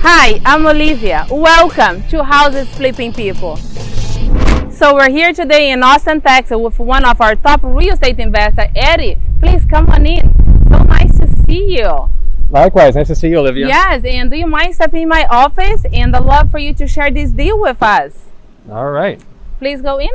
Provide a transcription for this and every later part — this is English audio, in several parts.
Hi, I'm Olivia. Welcome to Houses Flipping People. So we're here today in Austin, Texas with one of our top real estate investors, Eddy. Please come on in. So nice to see you. Likewise, nice to see you, Olivia. Yes, and do you mind stepping in my office? And I'd love for you to share this deal with us. All right. Please go in.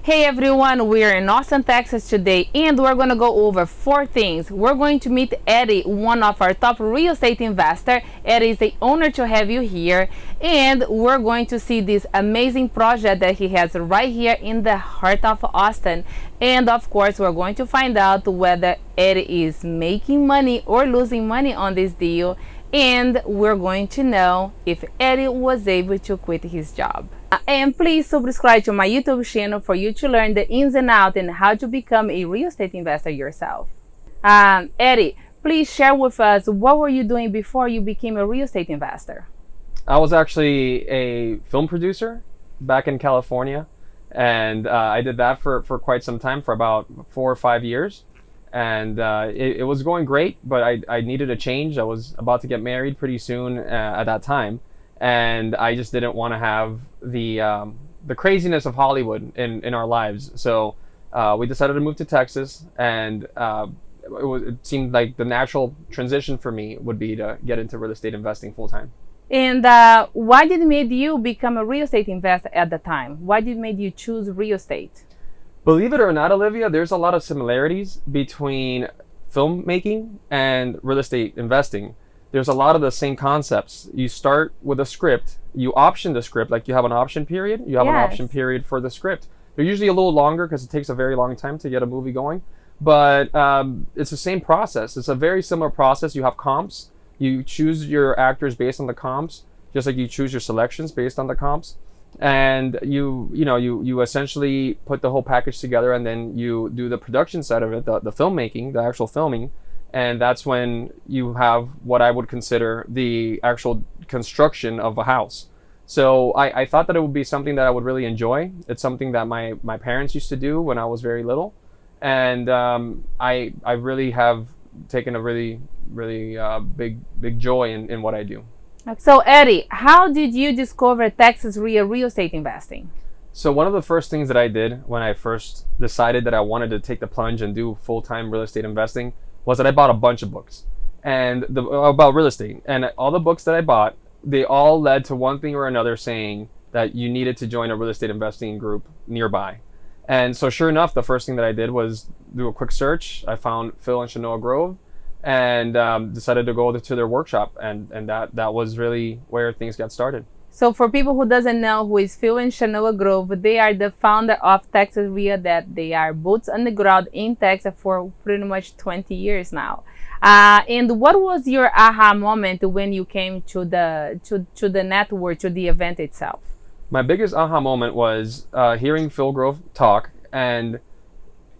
Hey everyone, we're in Austin, Texas today, and we're going to go over 4 things. We're going to meet Eddy, one of our top real estate investors. Eddy is the honor to have you here, and we're going to see this amazing project that he has right here in the heart of Austin. And of course, we're going to find out whether Eddy is making money or losing money on this deal, and we're going to know if Eddy was able to quit his job. And please subscribe to my YouTube channel for you to learn the ins and outs and how to become a real estate investor yourself. Eddy, please share with us, what were you doing before you became a real estate investor? I was actually a film producer back in California, and I did that for quite some time, for about 4 or 5 years. And it was going great, but I needed a change. I was about to get married pretty soon at that time. And I just didn't want to have the craziness of Hollywood in our lives. So we decided to move to Texas, and it seemed like the natural transition for me would be to get into real estate investing full time. And why did it make you become a real estate investor at the time? Why did it make you choose real estate? Believe it or not, Olivia, there's a lot of similarities between filmmaking and real estate investing. There's a lot of the same concepts. You start with a script, you option the script, like you have an option period, you have an option period for the script. They're usually a little longer because it takes a very long time to get a movie going, but it's the same process. It's a very similar process. You have comps, you choose your actors based on the comps, just like you choose your selections based on the comps. And you essentially put the whole package together, and then you do the production side of it, the filmmaking, the actual filming. And that's when you have what I would consider the actual construction of a house. So I thought that it would be something that I would really enjoy. It's something that my parents used to do when I was very little. And I really have taken a really big joy in what I do. So Eddy, how did you discover Texas real estate investing? So one of the first things that I did when I first decided that I wanted to take the plunge and do full-time real estate investing was that I bought a bunch of books and about real estate. And all the books that I bought, they all led to one thing or another saying that you needed to join a real estate investing group nearby. And so sure enough, the first thing that I did was do a quick search. I found Phil and Shanoa Grove, and decided to go to their workshop. And that was really where things got started. So for people who doesn't know who is Phil and Shanoa Grove, they are the founder of Texas REIA, that they are boots on the ground in Texas for pretty much 20 years now. And what was your aha moment when you came to the network, to the event itself? My biggest aha moment was hearing Phil Grove talk, and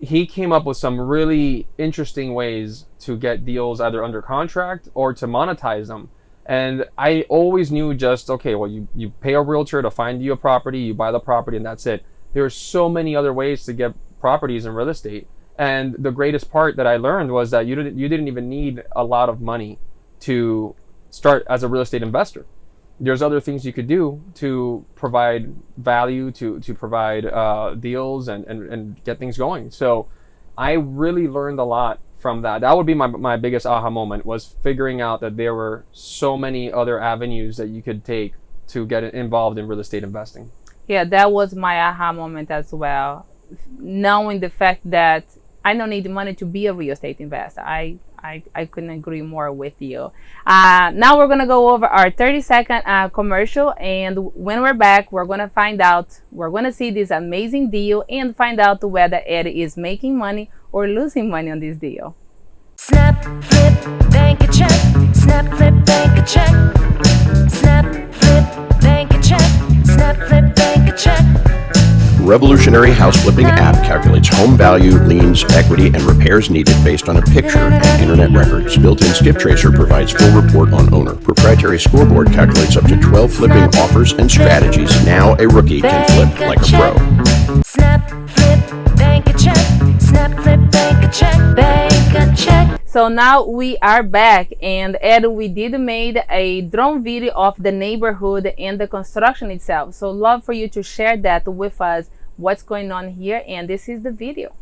he came up with some really interesting ways to get deals either under contract or to monetize them. And I always knew just, okay, well, you pay a realtor to find you a property, you buy the property, and that's it. There are so many other ways to get properties in real estate. And the greatest part that I learned was that you didn't even need a lot of money to start as a real estate investor. There's other things you could do to provide value, to provide deals and get things going. So I really learned a lot from that. That would be my biggest aha moment, was figuring out that there were so many other avenues that you could take to get involved in real estate investing. Yeah, that was my aha moment as well. Knowing the fact that I don't need money to be a real estate investor. I couldn't agree more with you. Now we're gonna go over our 30-second commercial, and when we're back, we're gonna see this amazing deal and find out whether Eddy is making money or losing money on this deal. Snap, flip, bank a check. Snap, flip, bank a check. Snap, flip, bank a check. Snap, flip, bank a check. Revolutionary house flipping app calculates home value, liens, equity, and repairs needed based on a picture and internet records. Built-in skip tracer provides full report on owner. Proprietary scoreboard calculates up to 12 flipping offers and strategies. Now a rookie can flip like a pro. Snap, flip, bank a check. So now we are back, and Ed, we did made a drone video of the neighborhood and the construction itself. So love for you to share that with us, what's going on here, and this is the video.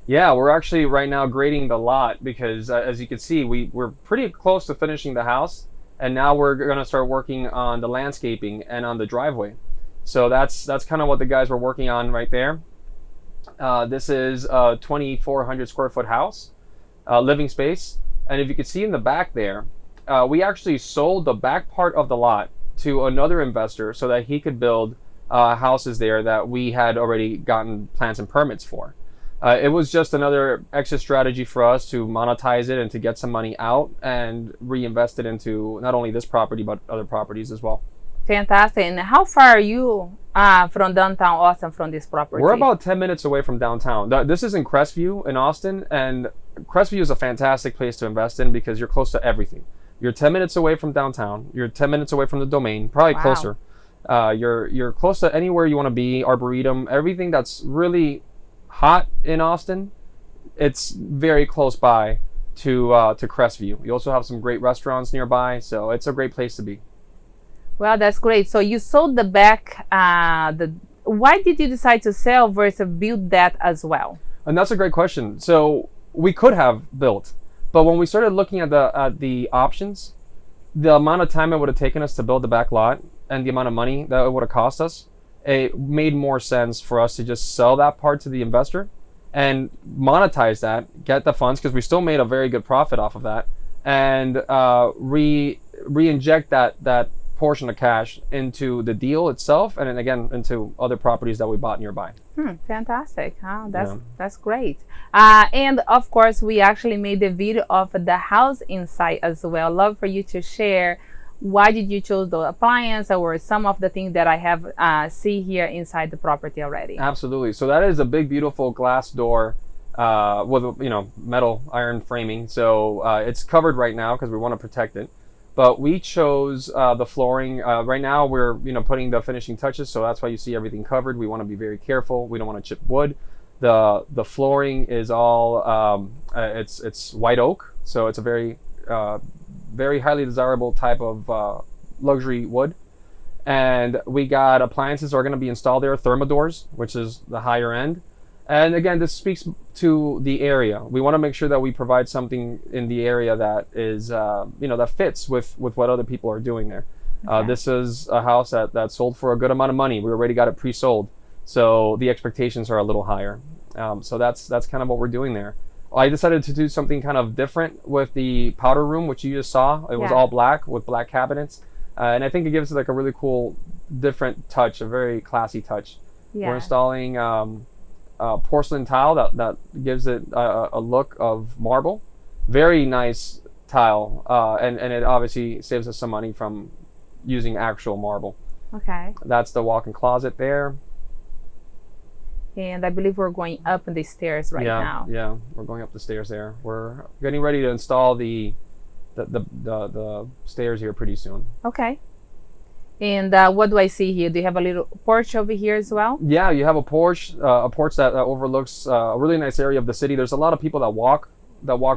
Yeah, we're actually right now grading the lot because as you can see, we're pretty close to finishing the house, and now we're going to start working on the landscaping and on the driveway. So that's kind of what the guys were working on right there. This is a 2,400 square foot house, living space. And if you can see in the back there, we actually sold the back part of the lot to another investor so that he could build houses there that we had already gotten plans and permits for. It was just another exit strategy for us to monetize it and to get some money out and reinvest it into not only this property, but other properties as well. Fantastic. And how far are you from downtown Austin from this property? We're about 10 minutes away from downtown. This is in Crestview in Austin, and Crestview is a fantastic place to invest in because you're close to everything. You're 10 minutes away from downtown. You're 10 minutes away from the Domain, probably closer. You're close to anywhere you want to be, Arboretum, everything that's really hot in Austin, it's very close by to Crestview. You also have some great restaurants nearby, so it's a great place to be. Well, that's great. So you sold the back. Why did you decide to sell versus build that as well? And that's a great question. So we could have built, but when we started looking at the options, the amount of time it would have taken us to build the back lot and the amount of money that it would have cost us, it made more sense for us to just sell that part to the investor and monetize that, get the funds, because we still made a very good profit off of that, and re-inject that portion of cash into the deal itself, and then again into other properties that we bought nearby. Fantastic. That's great. And of course, we actually made a video of the house inside as well. Love for you to share. Why did you choose the appliance or some of the things that I have see here inside the property already? Absolutely. So that is a big, beautiful glass door with metal iron framing. So it's covered right now because we want to protect it. But we chose the flooring. Right now we're putting the finishing touches, so that's why you see everything covered. We want to be very careful. We don't want to chip wood. The flooring is all it's white oak, so it's a very very highly desirable type of luxury wood. And we got appliances that are going to be installed there, thermadors, which is the higher end. And again, this speaks to the area. We want to make sure that we provide something in the area that is, that fits with what other people are doing there. Okay. This is a house that sold for a good amount of money. We already got it pre-sold, so the expectations are a little higher. So that's kind of what we're doing there. I decided to do something kind of different with the powder room, which you just saw. It was all black with black cabinets, and I think it gives it like a really cool, different touch, a very classy touch. Yeah. We're installing porcelain tile that gives it a look of marble. Very nice tile, and it obviously saves us some money from using actual marble. Okay. That's the walk-in closet there. And I believe we're going up the stairs now. Yeah, we're going up the stairs there. We're getting ready to install the stairs here pretty soon. Okay. And what do I see here? Do you have a little porch over here as well? Yeah, you have a porch that overlooks a really nice area of the city. There's a lot of people that walk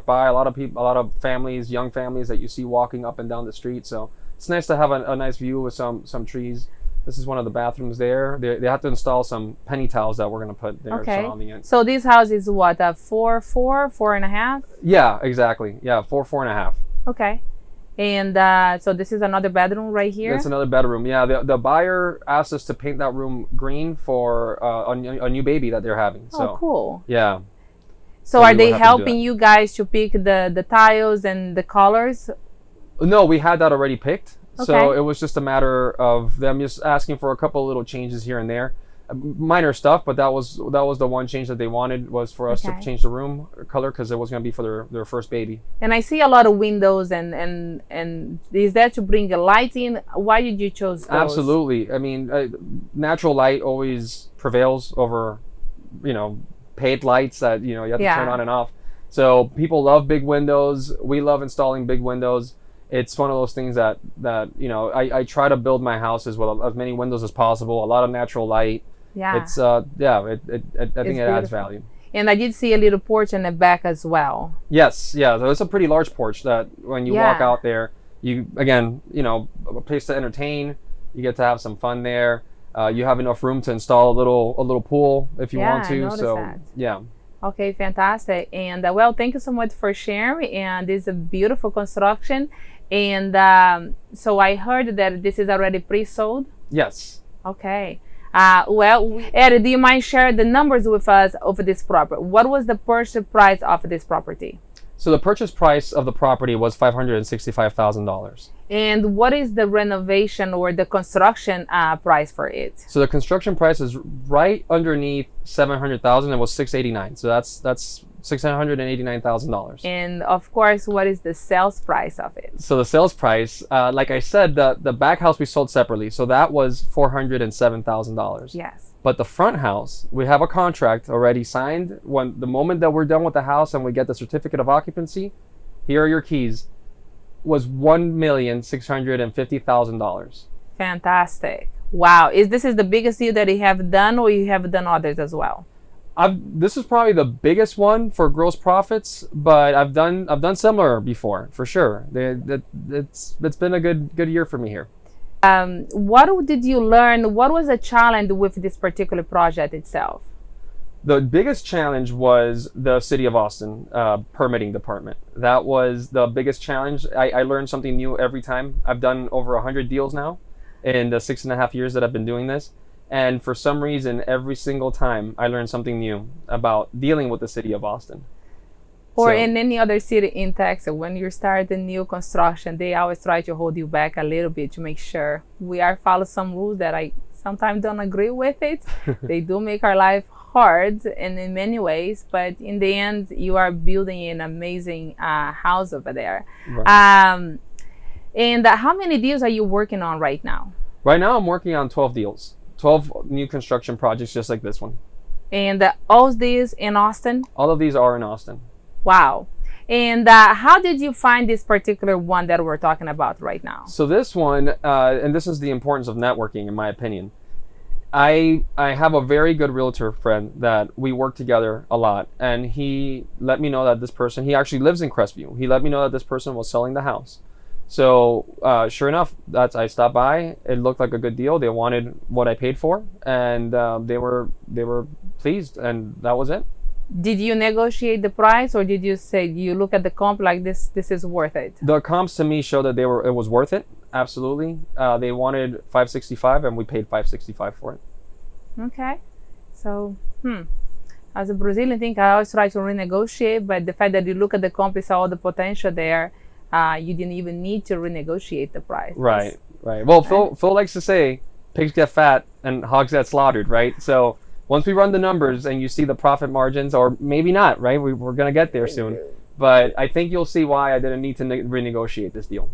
by. A lot of families, young families that you see walking up and down the street. So it's nice to have a nice view with some trees. This is one of the bathrooms there. They have to install some penny tiles that we're going to put there surrounding it. So this house is what, 4.5? Yeah, exactly. Yeah, 4.5. Okay. And so this is another bedroom right here? It's another bedroom. Yeah, the buyer asked us to paint that room green for a new baby that they're having. So, oh, cool. Yeah. So are they helping you guys to pick the tiles and the colors? No, we had that already picked. Okay. So it was just a matter of them just asking for a couple of little changes here and there. Minor stuff, but that was the one change that they wanted, was for us to change the room color because it was going to be for their first baby. And I see a lot of windows and is that to bring a light in? Why did you choose those? Absolutely. I mean, natural light always prevails over, paid lights that you have to turn on and off. So people love big windows. We love installing big windows. It's one of those things that I try to build my houses with as many windows as possible, a lot of natural light. Yeah. It's I think it adds value. And I did see a little porch in the back as well. Yes, yeah. So it's a pretty large porch that when you walk Yeah. out there, you again, a place to entertain. You get to have some fun there. You have enough room to install a little pool if you want Yeah, I to. noticed So that. yeah. Okay, fantastic. And well, thank you so much for sharing. And this is a beautiful construction. And so I heard that this is already pre-sold. Yes. Okay. Well, Eddie, do you mind sharing the numbers with us of this property? What was the purchase price of this property? So the purchase price of the property was $565,000. And what is the renovation or the construction price for it? So the construction price is right underneath $700,000. It was $689. So that's $689,000. And of course, what is the sales price of it? So the sales price, like I said, the back house we sold separately. So that was $407,000. Yes. But the front house, we have a contract already signed. When the moment that we're done with the house and we get the certificate of occupancy, here are your keys, was $1,650,000. Fantastic. Wow. This is the biggest deal that you have done, or you have done others as well? This is probably the biggest one for gross profits, but I've done similar before for sure. It's been a good year for me here. What did you learn? What was a challenge with this particular project itself? The biggest challenge was the City of Austin permitting department. That was the biggest challenge. I learned something new every time. I've done over 100 deals now in the 6.5 years that I've been doing this. And for some reason, every single time I learned something new about dealing with the City of Austin. Or So- in any other city in Texas, when you start a new construction, they always try to hold you back a little bit to make sure we are follow some rules that I sometimes don't agree with it. They do make our life hard and in many ways, but in the end, you are building an amazing house over there. Right. And how many deals are you working on right now? Right now, I'm working on 12 deals, 12 new construction projects just like this one. And all these in Austin? All of these are in Austin. Wow. And how did you find this particular one that we're talking about right now? So this one, and this is the importance of networking, in my opinion. I have a very good realtor friend that we work together a lot, and he let me know that this person, he actually lives in Crestview. He let me know that this person was selling the house. So sure enough, I stopped by. It looked like a good deal. They wanted what I paid for, and they were pleased, and that was it. Did you negotiate the price, or did you say you look at the comp like this is worth it? The comps to me show that it was worth it. Absolutely. They wanted $565 and we paid $565 for it. Okay. So, as a Brazilian, I think I always try to renegotiate, but the fact that you look at the comp, you saw all the potential there, you didn't even need to renegotiate the price. Right. Well, Phil likes to say, pigs get fat and hogs get slaughtered, right? So once we run the numbers and you see the profit margins, or maybe not, right? We're going to get there soon. But I think you'll see why I didn't need to renegotiate this deal.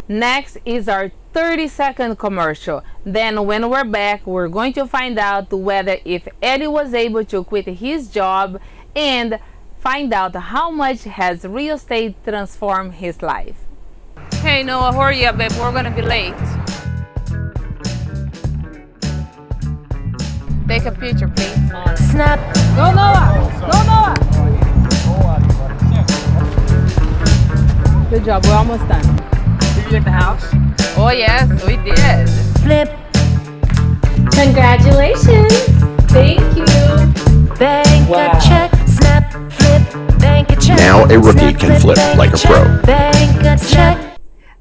Next is our 30-second commercial. Then when we're back, we're going to find out whether if Eddie was able to quit his job and find out how much has real estate transformed his life. Hey Noah, hurry up, babe. We're gonna be late. Take a picture, please. Snap, Go Noah! Go Noah! Good job, we're almost done. Did you get the house? Oh yes, we did. flip, Congratulations! Thank you! bank Wow. a check, snap, flip, bank a check. Now a rookie Snap, can flip bank like a check, pro. Bank a check.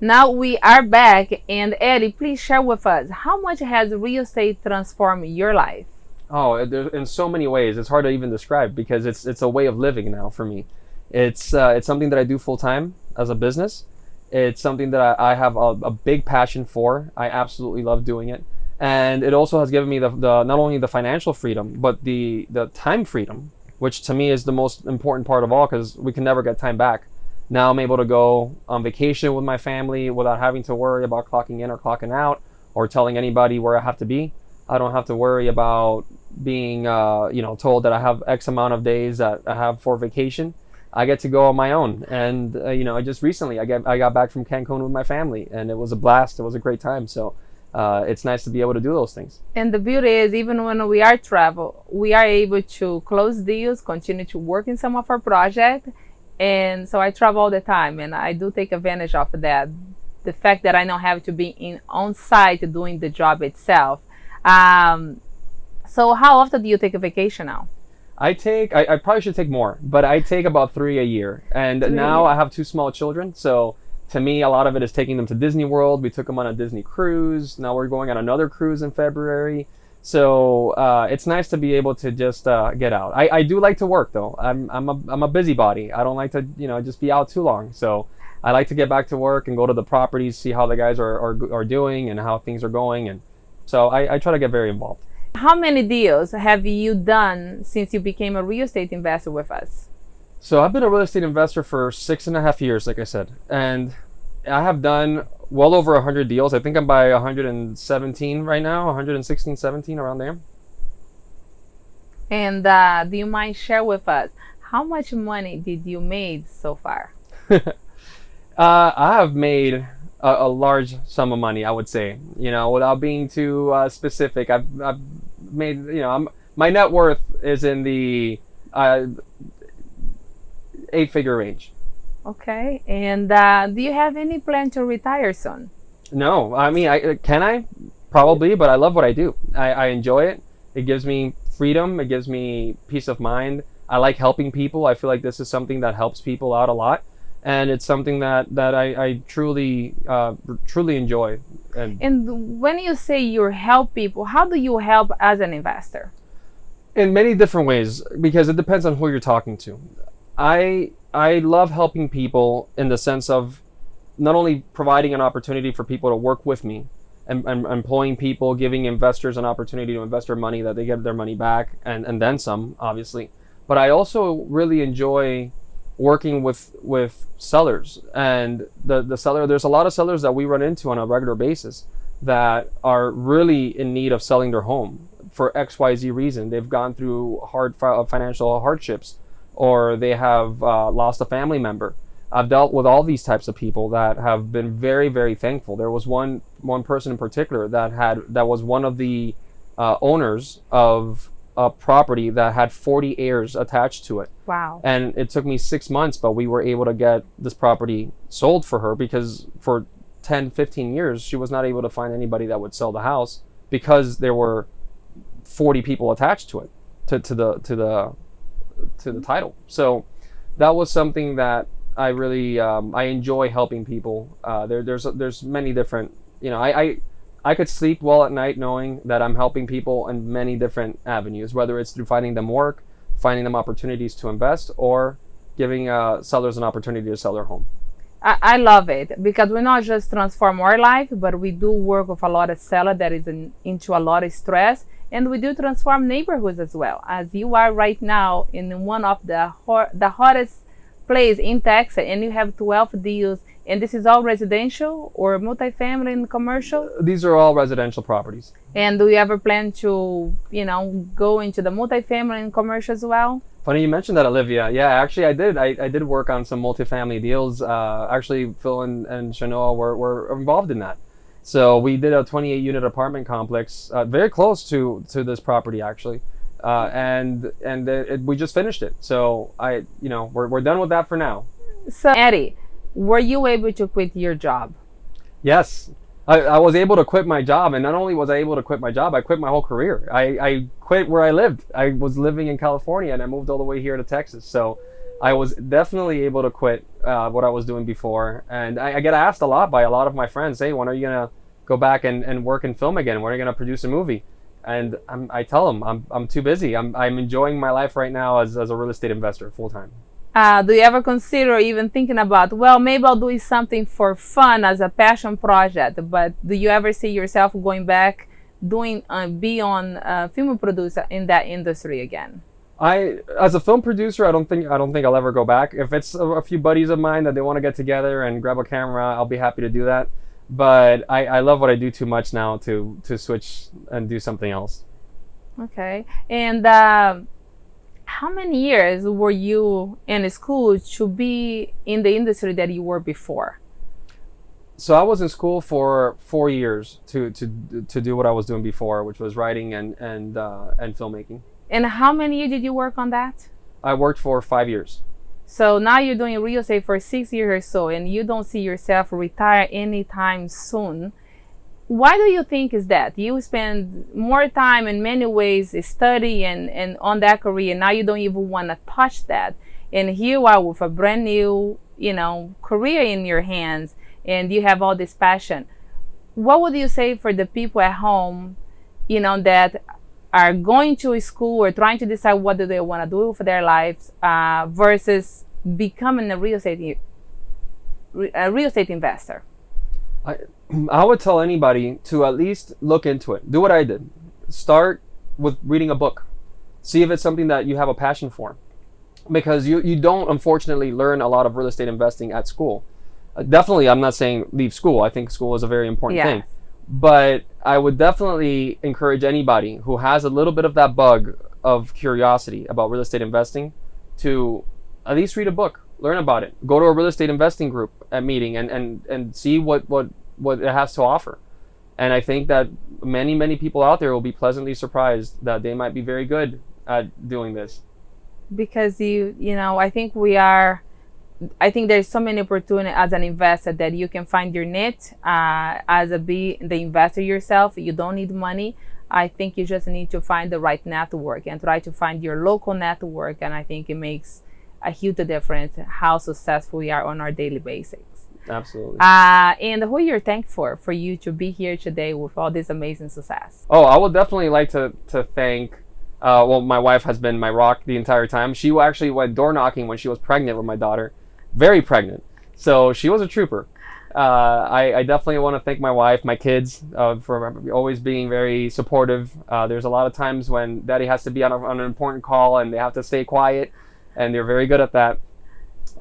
Now we are back, and Eddie, please share with us how much has real estate transformed your life? Oh, in so many ways. It's hard to even describe because it's a way of living now for me. It's something that I do full time as a business. It's something that I have a big passion for. I absolutely love doing it. And it also has given me the not only the financial freedom, but the time freedom, which to me is the most important part of all, because we can never get time back. Now I'm able to go on vacation with my family without having to worry about clocking in or clocking out or telling anybody where I have to be. I don't have to worry about being told that I have X amount of days that I have for vacation. I get to go on my own. And I just recently I got back from Cancun with my family, and it was a blast. It was a great time. So it's nice to be able to do those things. And the beauty is, even when we are travel, we are able to close deals, continue to work in some of our projects. And so I travel all the time, and I do take advantage of that. The fact that I don't have to be on site doing the job itself. So how often do you take a vacation now? I probably should take more, but I take about 3 a year. And now I have 2 small children, so to me, a lot of it is taking them to Disney World. We took them on a Disney cruise. Now we're going on another cruise in February. So it's nice to be able to just get out. I do like to work though. I'm a busybody. I don't like to just be out too long. So I like to get back to work and go to the properties, see how the guys are doing and how things are going. And so I try to get very involved. How many deals have you done since you became a real estate investor with us? So I've been a real estate investor for 6.5 years, like I said, and I have done well over 100 deals. I think I'm by 117 right now, 116, 17, around there. And do you mind share with us how much money did you made so far? I have made a large sum of money, I would say. Without being too specific, I've made, my net worth is in the 8-figure range. Okay. And do you have any plan to retire soon? No, I mean, I probably, but I love what I do. I enjoy it. It gives me freedom. It gives me peace of mind. I like helping people. I feel like this is something that helps people out a lot. And it's something that I truly enjoy. And when you say you help people, how do you help as an investor? In many different ways, because it depends on who you're talking to. I love helping people in the sense of not only providing an opportunity for people to work with me and employing people, giving investors an opportunity to invest their money, that they get their money back and then some, obviously. But I also really enjoy working with sellers, and the seller, there's a lot of sellers that we run into on a regular basis that are really in need of selling their home for XYZ reason. They've gone through hard financial hardships, or they have lost a family member. I've dealt with all these types of people that have been very, very thankful. There was one person in particular that was one of the owners of a property that had 40 heirs attached to it. Wow. And it took me 6 months, but we were able to get this property sold for her, because for 10, 15 years, she was not able to find anybody that would sell the house because there were 40 people attached to it, to the title. So that was something that I really I enjoy helping people. There's many different, I could sleep well at night knowing that I'm helping people in many different avenues, whether it's through finding them work, finding them opportunities to invest, or giving sellers an opportunity to sell their home. I love it, because we not just transform our life, but we do work with a lot of sellers that is into a lot of stress, and we do transform neighborhoods as well. As you are right now in one of the hottest place in Texas, and you have 12 deals, and this is all residential or multifamily and commercial? These are all residential properties. And do you ever plan to, go into the multifamily and commercial as well? Funny you mentioned that, Olivia. Yeah, actually I did. I did work on some multifamily deals. Actually, Phil and Shanoa were involved in that. So we did a 28-unit apartment complex, very close to this property actually, and we just finished it. So we're done with that for now. So Eddy, were you able to quit your job? Yes, I was able to quit my job, and not only was I able to quit my job, I quit my whole career. I quit where I lived. I was living in California, and I moved all the way here to Texas. So I was definitely able to quit what I was doing before. And I get asked a lot by a lot of my friends, hey, when are you gonna go back and work in film again? When are you gonna produce a movie? And I tell them I'm too busy. I'm enjoying my life right now as a real estate investor full time. Do you ever consider even thinking about, well, maybe I'll do something for fun as a passion project, but do you ever see yourself going back be on a film producer in that industry again? As a film producer, I don't think I'll ever go back. If it's a few buddies of mine that they want to get together and grab a camera, I'll be happy to do that. But I love what I do too much now to switch and do something else. Okay. And how many years were you in school to be in the industry that you were before? So I was in school for 4 years to do what I was doing before, which was writing and filmmaking. And how many years did you work on that? I worked for 5 years. So now you're doing real estate for 6 years or so, and you don't see yourself retire anytime soon. Why do you think is that? You spend more time in many ways study and on that career, and now you don't even want to touch that. And here you are with a brand new, career in your hands, and you have all this passion. What would you say for the people at home, that are going to school or trying to decide what do they want to do for their lives versus becoming a real estate investor? I would tell anybody to at least look into it. Do what I did. Start with reading a book. See if it's something that you have a passion for. Because you don't, unfortunately, learn a lot of real estate investing at school. Definitely, I'm not saying leave school. I think school is a very important thing. But I would definitely encourage anybody who has a little bit of that bug of curiosity about real estate investing to at least read a book, learn about it, go to a real estate investing group at meeting and see what it has to offer. And I think that many people out there will be pleasantly surprised that they might be very good at doing this. Because I think there's so many opportunities as an investor that you can find your niche. The investor yourself, you don't need money. I think you just need to find the right network and try to find your local network. And I think it makes a huge difference how successful we are on our daily basis. Absolutely. And who you're thankful for you to be here today with all this amazing success? Oh, I would definitely like to thank. My wife has been my rock the entire time. She actually went door knocking when she was pregnant with my daughter. Very pregnant. So she was a trooper. I definitely want to thank my wife, my kids, for always being very supportive. There's a lot of times when Daddy has to be on an important call and they have to stay quiet, and they're very good at that.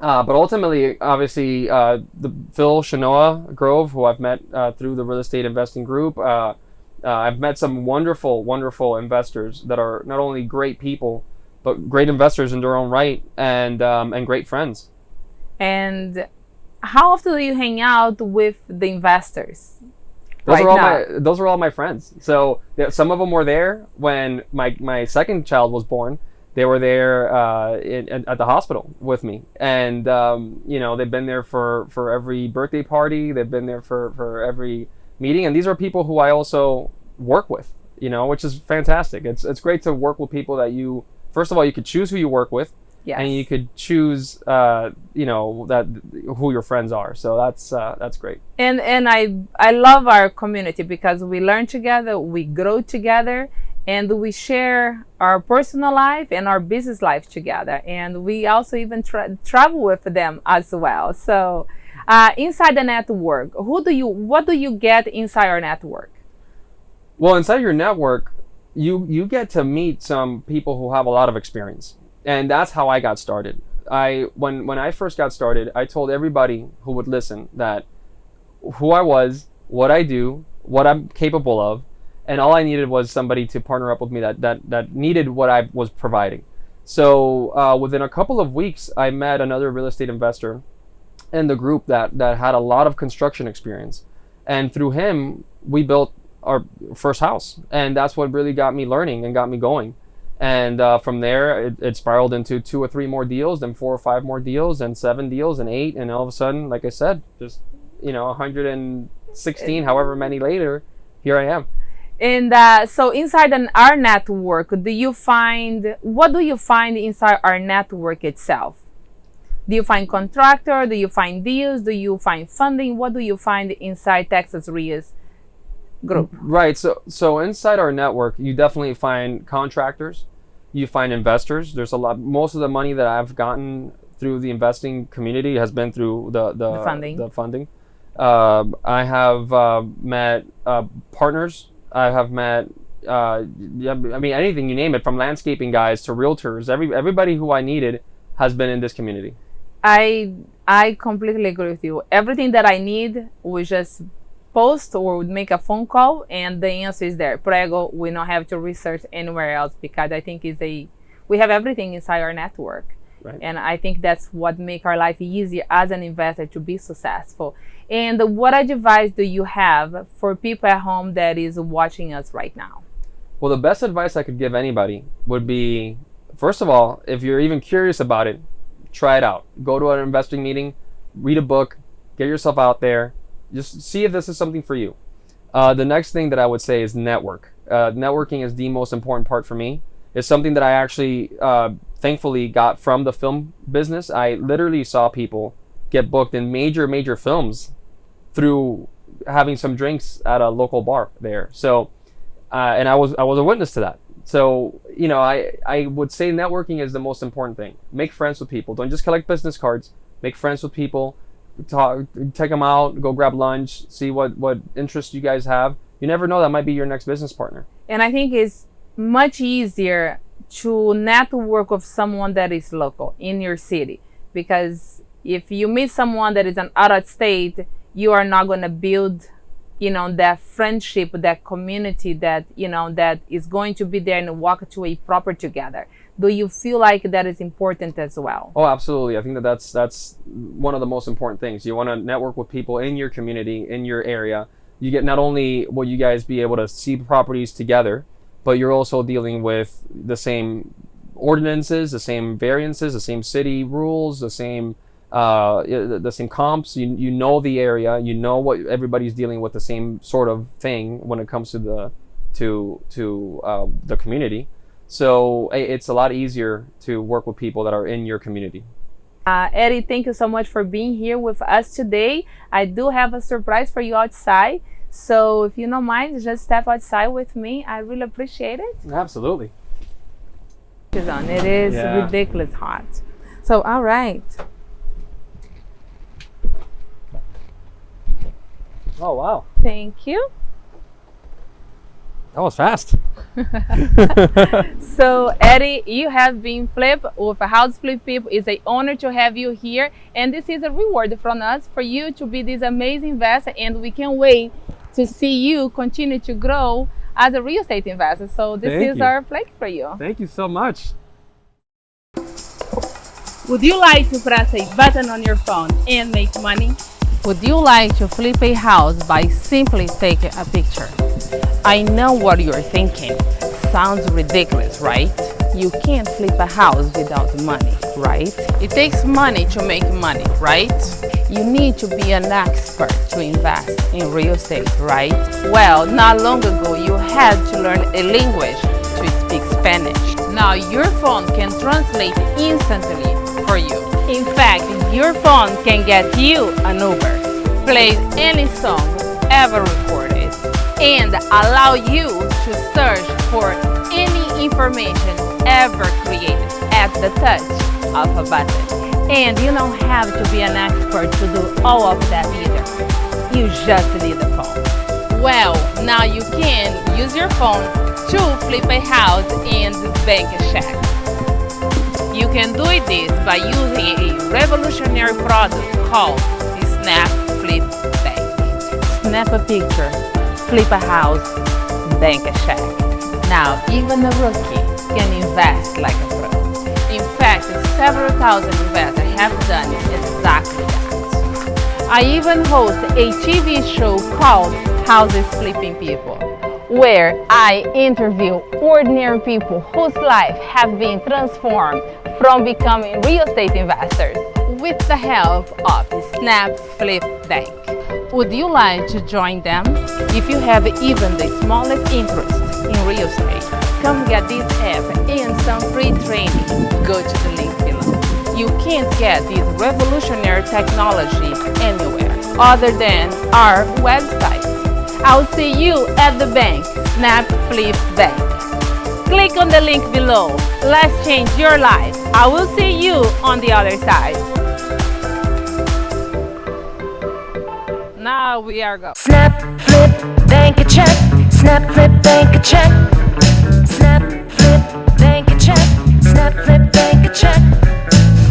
But ultimately, obviously, the Phil Shanoa Grove, who I've met through the real estate investing group, I've met some wonderful investors that are not only great people, but great investors in their own right, and great friends. And how often do you hang out with the investors? Those are all my friends. So some of them were there when my second child was born. They were there at the hospital with me, and they've been there for every birthday party. They've been there for every meeting, and these are people who I also work with, which is fantastic. It's great to work with people that you, first of all, you could choose who you work with. Yes. And you could choose, that who your friends are. So that's great. And I love our community because we learn together, we grow together, and we share our personal life and our business life together. And we also even travel with them as well. So inside the network, what do you get inside our network? Well, inside your network, you get to meet some people who have a lot of experience. And that's how I got started. When I first got started, I told everybody who would listen that who I was, what I do, what I'm capable of, and all I needed was somebody to partner up with me that needed what I was providing. So within a couple of weeks, I met another real estate investor in the group that had a lot of construction experience. And through him, we built our first house. And that's what really got me learning and got me going. And from there, it spiraled into 2 or 3 more deals, then 4 or 5 more deals, and 7 deals, and 8. And all of a sudden, like I said, just 116, however many later, here I am. And so inside our network, what do you find inside our network itself? Do you find contractor? Do you find deals? Do you find funding? What do you find inside Texas REIAs group? Right. So inside our network, you definitely find contractors. You find investors. There's a lot. Most of the money that I've gotten through the investing community has been through the funding. I have met partners. I have met, anything you name it, from landscaping guys to realtors. Everybody who I needed has been in this community. I completely agree with you. Everything that I need, we just post or would make a phone call, and the answer is there. Prego, we don't have to research anywhere else, because I think we have everything inside our network. Right. And I think that's what makes our life easier as an investor to be successful. And what advice do you have for people at home that is watching us right now? Well, the best advice I could give anybody would be, first of all, if you're even curious about it, try it out. Go to an investing meeting, read a book, get yourself out there, just see if this is something for you. The next thing that I would say is network. Networking is the most important part for me. It's something that I actually thankfully got from the film business. I literally saw people get booked in major films through having some drinks at a local bar there. So, and I was a witness to that. So, you know, I would say networking is the most important thing. Make friends with people. Don't just collect business cards. Make friends with people. Talk, take them out, go grab lunch, see what interests you guys have. You never know, that might be your next business partner. And I think it's much easier to network with someone that is local in your city, because if you meet someone that is an out of state, you are not going to build, you know, that friendship, that community that, you know, that is going to be there and walk to a proper together. Do you feel like that is important as well? Oh, absolutely. I think that's one of the most important things. You want to network with people in your community, in your area. You get, not only will you guys be able to see properties together, but you're also dealing with the same ordinances, the same variances, the same city rules, the same comps. You know the area. You know what everybody's dealing with, the same sort of thing when it comes to the community. So it's a lot easier to work with people that are in your community. Eddy, thank you so much for being here with us today. I do have a surprise for you outside. So if you don't mind, just step outside with me. I really appreciate it. Absolutely. It is ridiculous hot. So, all right. Oh, wow. Thank you. That was fast. So, Eddy, you have been flipped with a house flip people. It's an honor to have you here. And this is a reward from us for you to be this amazing investor. And we can't wait to see you continue to grow as a real estate investor. So this is our plate for you. Thank you so much. Would you like to press a button on your phone and make money? Would you like to flip a house by simply taking a picture? I know what you're thinking. Sounds ridiculous, right? You can't flip a house without money, right? It takes money to make money, right? You need to be an expert to invest in real estate, right? Well, not long ago, you had to learn a language to speak Spanish. Now your phone can translate instantly for you. In fact, your phone can get you an Uber, play any song ever recorded, and allow you to search for any information ever created at the touch of a button. And you don't have to be an expert to do all of that either. You just need a phone. Well, now you can use your phone to flip a house and bank a check. You can do this by using a revolutionary product called the Snap Flip Bank. Snap a picture, flip a house, bank a check. Now, even a rookie can invest like a pro. In fact, several thousand investors have done exactly that. I even host a TV show called Houses Flipping People, where I interview ordinary people whose lives have been transformed from becoming real estate investors with the help of the Snap Flip Bank. Would you like to join them? If you have even the smallest interest in real estate, come get this app and some free training. Go to the link below. You can't get this revolutionary technology anywhere other than our website. I'll see you at the bank, Snap Flip Bank. Click on the link below. Let's change your life. I will see you on the other side. Now we are go. Snap, flip, bank a check. Snap, flip, bank a check. Snap, flip, bank a check. Snap, flip, bank a check.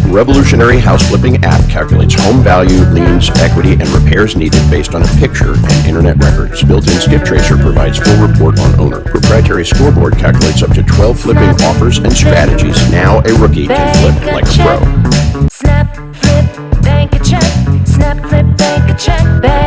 Revolutionary house flipping app calculates home value, liens, equity, and repairs needed based on a picture and internet records. Built-in skip tracer provides full report on owner. Proprietary scoreboard calculates up to 12 flipping offers and strategies. Now a rookie can flip like a pro. Snap, flip, bank a check. Snap, flip, bank a a check.